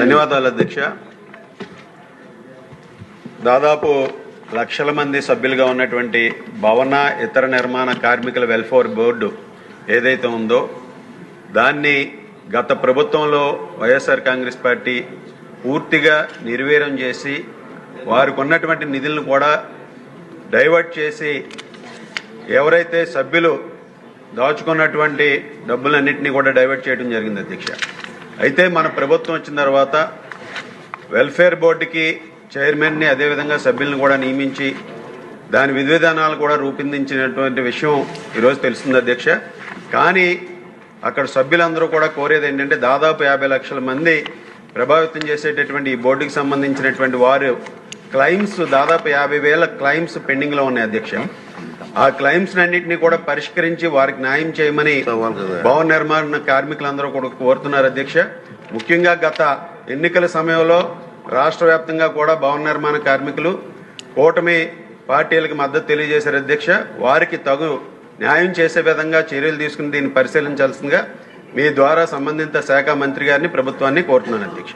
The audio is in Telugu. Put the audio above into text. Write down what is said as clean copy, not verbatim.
ధన్యవాదాలు అధ్యక్ష. దాదాపు లక్షల మంది సభ్యులుగా ఉన్నటువంటి భవన ఇతర నిర్మాణ కార్మికుల వెల్ఫేర్ బోర్డు ఏదైతే ఉందో దాన్ని గత ప్రభుత్వంలో వైఎస్ఆర్ కాంగ్రెస్ పార్టీ పూర్తిగా నిర్వీర్యం చేసి వారికి ఉన్నటువంటి నిధులను కూడా డైవర్ట్ చేసి ఎవరైతే సభ్యులు దాచుకున్నటువంటి డబ్బులన్నింటినీ కూడా డైవర్ట్ చేయడం జరిగింది అధ్యక్ష. అయితే మన ప్రభుత్వం వచ్చిన తర్వాత వెల్ఫేర్ బోర్డుకి చైర్మన్ని అదేవిధంగా సభ్యులను కూడా నియమించి దాని విధి విధానాలు కూడా రూపొందించినటువంటి విషయం ఈరోజు తెలుస్తుంది అధ్యక్ష. కానీ అక్కడ సభ్యులందరూ కూడా కోరేది ఏంటంటే దాదాపు 50 లక్షల మంది ప్రభావితం చేసేటటువంటి ఈ బోర్డుకి సంబంధించినటువంటి వారు క్లైమ్స్ దాదాపు 50,000 క్లైమ్స్ పెండింగ్లో ఉన్నాయి అధ్యక్ష. ఆ క్లైమ్స్ అన్నింటినీ కూడా పరిష్కరించి వారికి న్యాయం చేయమని భవన నిర్మాణ కార్మికులందరూ కూడా కోరుతున్నారు అధ్యక్ష. ముఖ్యంగా గత ఎన్నికల సమయంలో రాష్ట్ర వ్యాప్తంగా కూడా భవన నిర్మాణ కార్మికులు కూటమి పార్టీలకు మద్దతు తెలియజేశారు అధ్యక్ష. వారికి తగు న్యాయం చేసే విధంగా చర్యలు తీసుకుని దీన్ని పరిశీలించాల్సిందిగా మీ ద్వారా సంబంధిత శాఖ మంత్రి గారిని ప్రభుత్వాన్ని కోరుతున్నాను అధ్యక్ష.